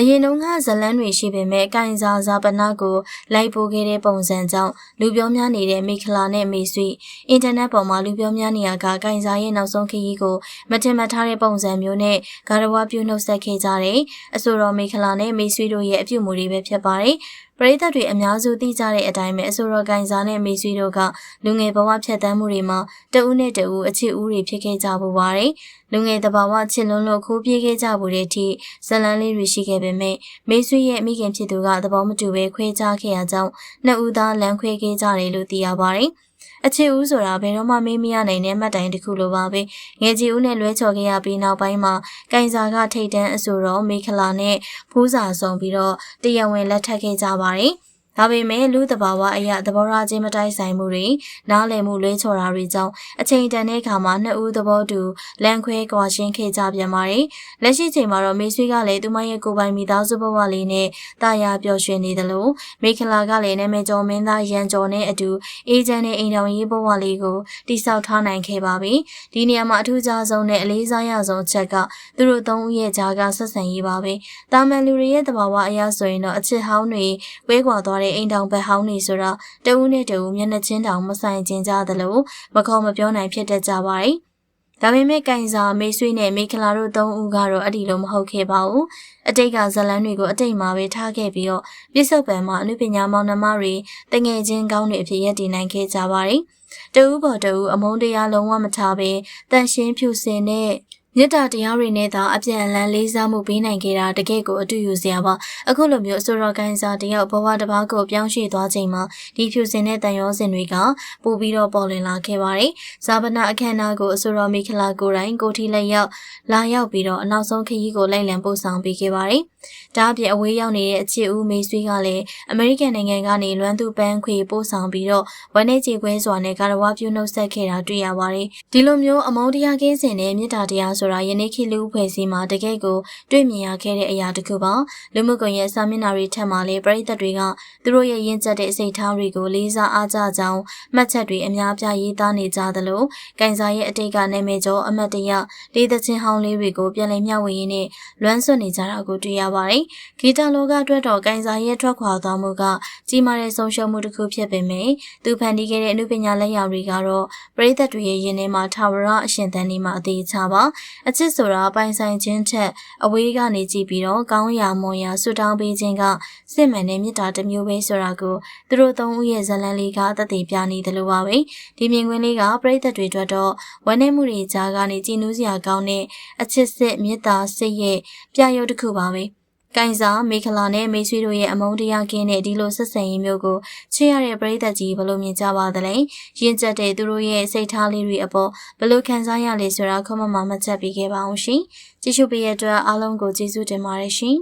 ရင်တုန်းကဇလန်းတွေရှိပေမဲ့ကိုင်စာဇာပနာကိုလိုက်ပို့ခဲ့တဲ့ပုံစံကြောင့်လူပြောများနေတဲ့မိခလာနဲ့မေဆွေအင်တာနက်ပေါ်မှာလူပြောများနေရကကိုင်စာရဲ့နောက်ဆုံးခရီးကိုမထင်မှတ်ထားတဲ့ပုံစံမျိုးနဲ့ဂါရဝပြုနှုတ်ဆက်ခဲ့ကြတယ်။အဆိုတော်မိခလာနဲ့မေဆွေတို့ရဲ့အပြုအမူတွေပဲဖြစ်ပါတယ်။ပရိသတ်တွေအများစုသိကြတဲ့အတိုင်းပဲအဆိုတော်ကိုင်စာနဲ့မေဆွေတို့ကလူငယ်ဘဝဖြတ်သန်းမှုတွေမှာတဦးနဲ့တဦးအချစ်ဦးတွေဖြစ်ခဲ့ကြဖို့ပါတယ်။လူငယ်တဘာဝချစ်လွန်းလို့ခိုးပြေးခဲ့ကြဖို့တဲ့အထိဇလန်းလေးတွေရှိခဲ့ပေမဲ့မေဆွေရဲ့မိခင်ဖြစ်သူကသဘောမတူပဲခွဲခြားခဲ့ရကြောင်းနှစ်ဦးသားလမ်းခွဲခဲ့ကြတယ်လို့သိရပါတယ်။အချစ်ဦးဆိုတာဘယ်တော့မှမေးမရနိုင်တဲ့မှတ်တိုင်တစ်ခုလိုပါပဲငယ်ကြီးဦးနဲ့လွဲချော်ခဲ့ရပြီးနောက်ပိုင်းမှာကိုင်စာကထိတ်တန်းအဆိုတော်မေခလာနဲ့ဖူးစာဆောင်ပြီးတော့တရားဝင်လက်ထပ်ခဲ့ကြပါတယ်ဒါပေမဲ့လူတဘာဝအရာသဘောထားချင်းမတိုက်ဆိုင်မှုတွေနားလည်မှုလွဲချော်တာတွေကြောင့်အချိန်တန်တဲ့အခါမှာနှစ်ဦးသဘောတူလန်ခွဲကွာရှင်းခဲ့ကြပြန်ပါတယ်။လက်ရှိချိန်မှာတော့မေဆွေကလည်းသူမရဲ့ကိုယ်ပိုင်မိသားစုဘဝလေးနဲ့တာယာပျော်ရွှင်နေတယ်လို့မေခလာကလည်းနာမည်ကျော်မင်းသားရန်ကျော်နဲ့အတူအေဂျင့်နဲ့အိမ်တော်ရေးဘဝလေးကိုတိစောက်ထားနိုင်ခဲ့ပါပြီ။ဒီနေရာမှာအထူးခြားဆုံးနဲ့အလေးစားရဆုံးအချက်ကသူတို့သုံးဦးရဲ့ကြားကဆက်ဆံရေးပါပဲ။တာမန်လူတွေရဲ့သဘာဝအရာဆိုရင်တော့အချစ်ဟောင်းတွေဝဲကွာသွားအိမ်တောင်ဘက်ဟောင်းနေဆိုတော့တဦးနဲ့တဦးမျက်နှာချင်းတောင်မဆိုင်ကျင်ကြသလိုမခေါ်မပြောနိုင်ဖြစ်တတ်ကြပါတယ်။ဒါပေမဲ့ကိုင်စာမေဆွေးနဲ့မေခလာတို့သုံးဦးကတော့အဲ့ဒီလိုမဟုတ်ခဲ့ပါဘူး။အတိတ်ကဇလန်းတွေကိုအတိတ်မှာပဲထားခဲ့ပြီးတော့ပြစ္ဆုတ်ပံမှာအနုပညာမောင်နှမတွေတငယ်ချင်းကောင်းတွေအဖြစ်ရည်တည်နိုင်ခဲ့ကြပါတယ်။တဦးပေါ်တဦးအမုန်းတရားလုံးဝမထားဘဲတန်ရှင်းဖြူစင်တဲ့မြတ်တာတရားတွေနဲ့သာအပြန်အလှန်လေးစားမှုပေးနိုင်ခဲ့တာတကယ့်ကိုအတူယူစရာပါအခုလိုမျိုးအစိုးရကိုင်းစားတယောက်ဘဝတစ်ပါးကိုပြောင်းရွှေ့သွားချိန်မှာဒီဖြူစင်တဲ့တန်ရောစင်တွေကပို့ပြီးတော့ပေါ်လွင်လာခဲ့ပါတယ်ဇာပနာအခမ်းအနားကိုအစိုးရမိခလာကိုယ်တိုင်ကိုထီလက်ရောက်လာရောက်ပြီးတော့အနောက်ဆုံးခရီးကိုလိုက်လံပို့ဆောင်ပေးခဲ့ပါတယ်ဒါအပြင်အဝေးရောက်နေတဲ့အချစ်ဦးမေဆွေးကလည်းအမေရိကန်နိုင်ငံကနေလွမ်းသူပန်းခွေပို့ဆောင်ပြီးတော့ဝမ်းနေကြေခွဲစွာနဲ့ကာရဝပြုနှုတ်ဆက်ခဲ့တာတွေ့ရပါတယ်ဒီလိုမျိုးအမုန်းတရားကင်းစင်တဲ့မြတ်တာတရားဆိုတာယနေ့ခေတ်လူဖွဲ့စည်းမှာတကယ့်ကိုတွေ့မြင်ရခဲ့တဲ့အရာတစ်ခုပါလူမှုကွန်ရက်စာမျက်နှာတွေထက်မှလည်းပရိသတ်တွေကသူတို့ရဲ့ရင့်ကျက်တဲ့အစိတ်ထားတွေကိုလေးစားအားကြကြောင်းမှတ်ချက်တွေအများပြားရေးသားနေကြသလိုကိုင်စာရဲ့အတိတ်ကနာမည်ကျော်အမတ်တရလေးသချင်းဟောင်းလေးတွေကိုပြန်လည်မျှဝေရင်းနဲ့လွမ်းဆွနေကြတာကိုတွေ့ရပါတယ်ဂီတလောကအတွက်တော့ကိုင်စာရဲ့ထွက်ခွာသွားမှုကကြီးမားတဲ့ဆုံးရှုံးမှုတစ်ခုဖြစ်ပေမဲ့သူဖန်တီးခဲ့တဲ့အမှုပညာလက်ရာတွေကတော့ပရိသတ်တွေရဲ့ယင်ထဲမှာထာဝရအရှင်သန်နေမှာအသေးချပါအချစ်ဆိုတာပိုင်ဆိုင်ခြင်းထက်အဝေးကနေကြည့်ပြီးတော့ကောင်းရာမွန်ရာဆွတောင်းပေးခြင်းကစစ်မှန်တဲ့မေတ္တာတစ်မျိုးပဲဆိုတာကိုသူတို့သုံးဦးရဲ့ဇလန်းလေးကသက်သေပြနေတယ်လို့ပါပဲဒီမြင်ကွင်းလေးကပရိသတ်တွေအတွက်တော့ဝမ်းနည်းမှုတွေကြားကနေကြည်နူးစရာကောင်းတဲ့အချစ်စစ်မေတ္တာစစ်ရဲ့ပြရုပ်တစ်ခုပါပဲကိုင်စာမေခလာနဲ့မေဆွေတို့ရဲ့အမုန်းတရားကင်းတဲ့ဒီလိုဆက်ဆံရေးမျိုးကိုချစ်ရတဲ့ပရိသတ်ကြီးဘယ်လိုမြင်ကြပါသလဲရင့်ကျက်တဲ့သူတို့ရဲ့စိတ်ထားလေးတွေအပေါ်ဘယ်လိုခံစားရလဲဆိုတာခမမမှတ်ချက်ပေးခဲ့ပါအောင်ရှင်ကြည့်ရှုပေးရတဲ့အတွက်အားလုံးကိုကျေးဇူးတင်ပါတယ်ရှင်